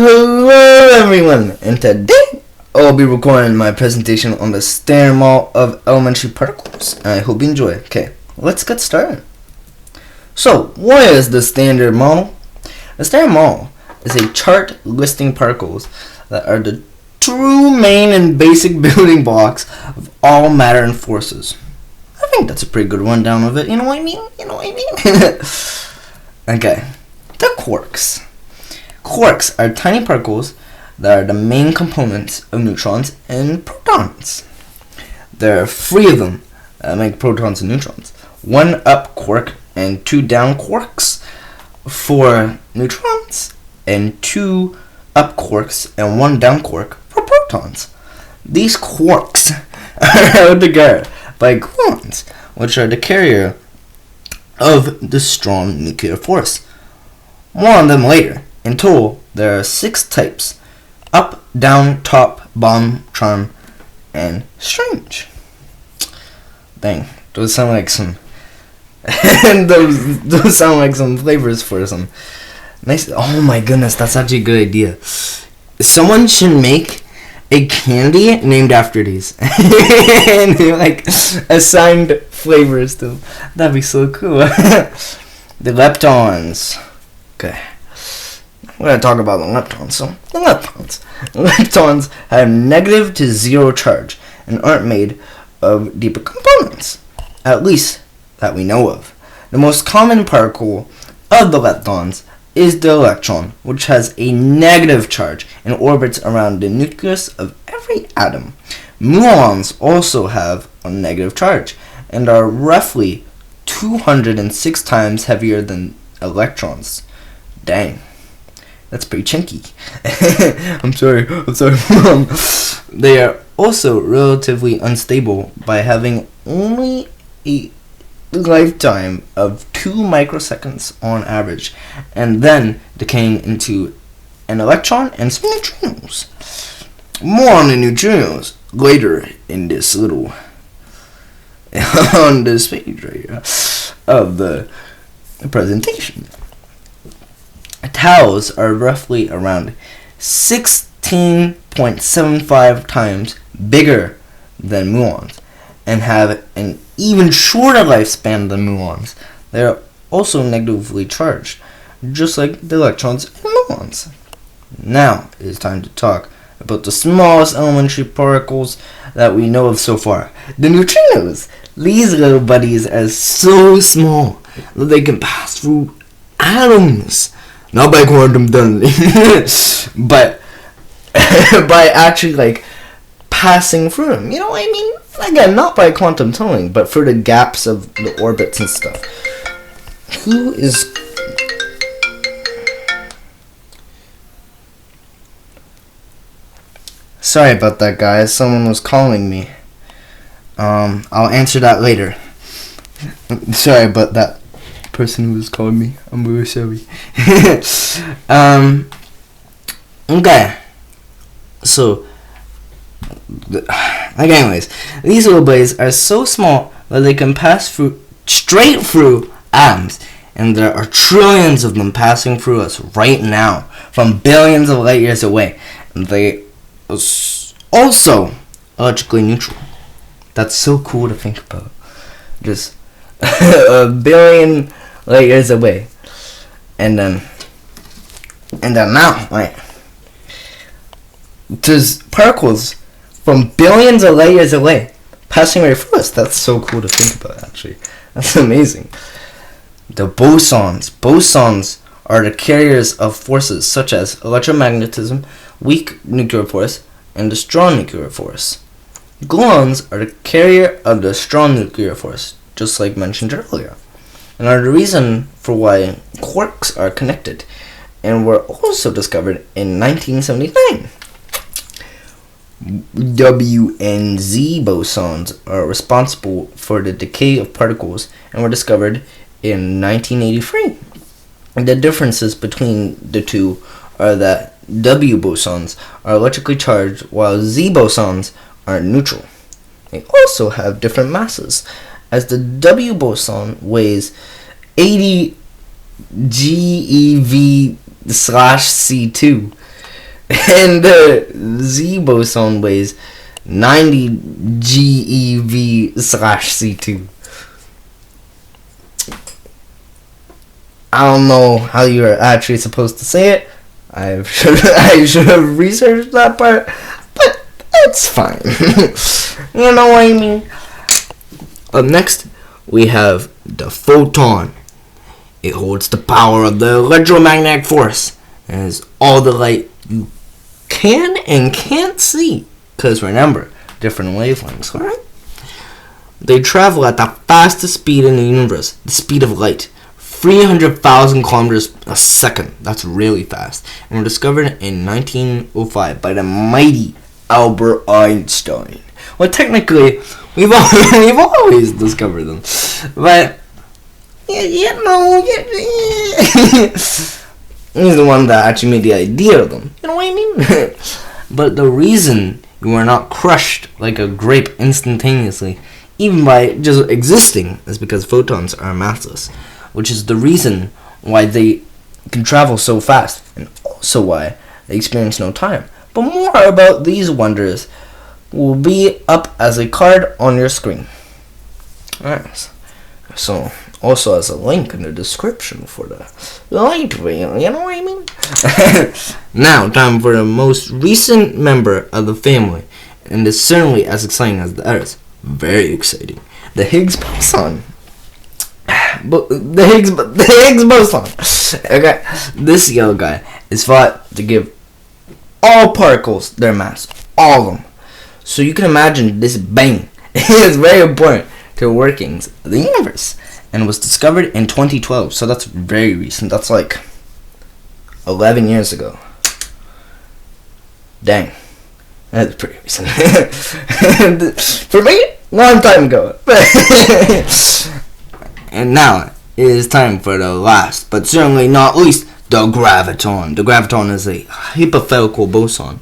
Hello everyone, and today I'll be recording my presentation on the Standard Model of Elementary Particles. I hope you enjoy. Okay, let's get started. So, what is the Standard Model? The Standard Model is a chart listing particles that are the true main and basic building blocks of all matter and forces. I think that's a pretty good rundown of it, you know what I mean? Okay, the quarks. Quarks are tiny particles that are the main components of neutrons and protons. There are 3 of them that make protons and neutrons. 1 up quark and 2 down quarks for neutrons, and 2 up quarks and 1 down quark for protons. These quarks are held together by gluons, which are the carrier of the strong nuclear force. More on them later. In total, there are 6 types: up, down, top, bottom, charm, and strange. Dang, those sound like some those sound like some flavors for some nice. Oh my goodness, that's actually a good idea. Someone should make a candy named after these and like assigned flavors to them. That'd be so cool. The leptons. Okay. We're going to talk about the leptons. So, the leptons. Leptons have negative to 0 charge and aren't made of deeper components, at least that we know of. The most common particle of the leptons is the electron, which has a negative charge and orbits around the nucleus of every atom. Muons also have a negative charge and are roughly 206 times heavier than electrons. Dang. That's pretty chunky. I'm sorry, Mom. They are also relatively unstable by having only a lifetime of 2 microseconds on average, and then decaying into an electron and some neutrinos. More on the neutrinos later in this little on this page right here of the presentation. Taus are roughly around 16.75 times bigger than muons and have an even shorter lifespan than muons. They are also negatively charged, just like the electrons and muons. Now it is time to talk about the smallest elementary particles that we know of so far, the neutrinos. These little buddies are so small that they can pass through atoms. Not by quantum tunneling, but by actually like passing through them. You know what I mean? Again, not by quantum tunneling, but through the gaps of the orbits and stuff. Who is... Sorry about that, guys. Someone was calling me. I'll answer that later. Sorry about that person who was calling me. I'm really sorry. Okay. So, anyways, these little blades are so small that they can pass straight through atoms, and there are trillions of them passing through us right now from billions of light years away. And they are also electrically neutral. That's so cool to think about. Just a billion light years away, and then now, right? There's particles from billions of light years away passing right through us. That's so cool to think about. Actually, that's amazing. The bosons. Bosons are the carriers of forces such as electromagnetism, weak nuclear force, and the strong nuclear force. Gluons are the carrier of the strong nuclear force, just like mentioned earlier, and are the reason for why quarks are connected, and were also discovered in 1979. W and Z bosons are responsible for the decay of particles and were discovered in 1983. The differences between the two are that W bosons are electrically charged while Z bosons are neutral. They also have different masses, as the W boson weighs 80 GeV/C2 And the Z boson weighs 90 GeV/C2. I don't know how you're actually supposed to say it. I should have researched that part, but it's fine. You know what I mean? Up next, we have the photon. It holds the power of the electromagnetic force and is all the light you can and can't see. Because remember, different wavelengths, alright? They travel at the fastest speed in the universe, the speed of light. 300,000 kilometers a second. That's really fast. And were discovered in 1905 by the mighty Albert Einstein. Well, technically, we've always discovered them, but you know, he's the one that actually made the idea of them. You know what I mean? But the reason you are not crushed like a grape instantaneously, even by just existing, is because photons are massless, which is the reason why they can travel so fast, and also why they experience no time. But more about these wonders will be up as a card on your screen. Alright, so also as a link in the description for the light wheel, you know what I mean? Now, time for the most recent member of the family, and is certainly as exciting as the others. Very exciting. The Higgs boson. The Higgs boson. Okay, this yellow guy is thought to give all particles their mass, all of them. So you can imagine this bang is very important to the workings of the universe, and was discovered in 2012. So that's very recent. That's like 11 years ago. Dang, that's pretty recent. For me, long time ago. And now it is time for the last, but certainly not least, the graviton. The graviton is a hypothetical boson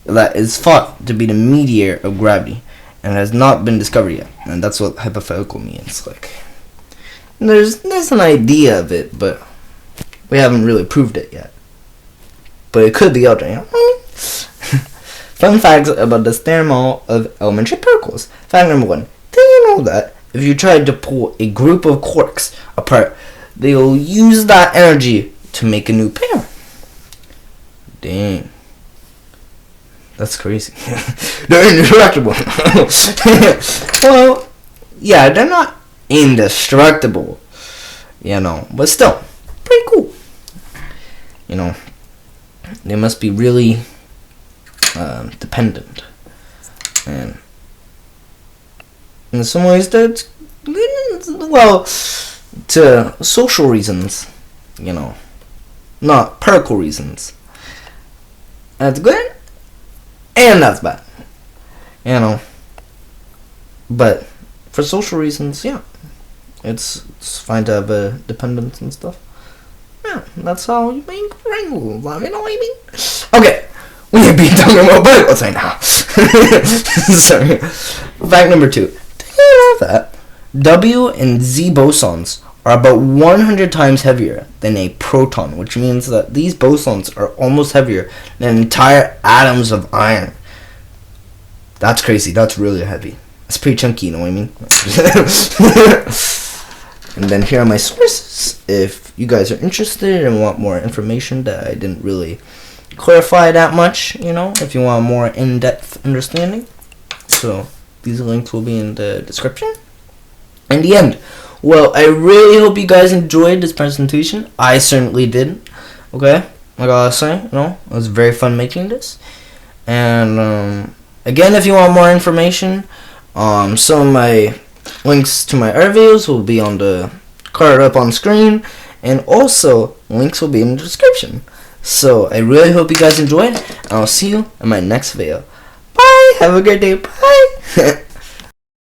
that is thought to be the mediator of gravity and has not been discovered yet. And that's what hypothetical means. Like, there's an idea of it, but we haven't really proved it yet. But it could be out there. You know? Fun facts about the thermal of elementary particles. Fact number 1. Did you know that if you tried to pull a group of quarks apart, they will use that energy to make a new pair? Dang. That's crazy. They're indestructible. Well, yeah, they're not indestructible, you know, but still, pretty cool. You know, they must be really dependent. And in some ways, that's, well, to social reasons, you know, not particle reasons. That's good, and that's bad, you know. But for social reasons, yeah, it's fine to have a dependence and stuff. Yeah, that's how you make wrangles, you know what I mean? Okay, we have been talking about particles right now. Sorry. Fact number 2. Did you know that W and Z bosons are about 100 times heavier than a proton, which means that these bosons are almost heavier than entire atoms of iron. That's crazy. That's really heavy. It's pretty chunky, you know what I mean? And then here are my sources. If you guys are interested and want more information that I didn't really clarify that much, you know, if you want a more in-depth understanding. So these links will be in the description. In the end, well, I really hope you guys enjoyed this presentation. I certainly did. Okay, like I was saying, you know, it was very fun making this. And again, if you want more information, some of my links to my other videos will be on the card up on screen, and also links will be in the description. So I really hope you guys enjoyed, and I'll see you in my next video. Bye. Have a great day. Bye.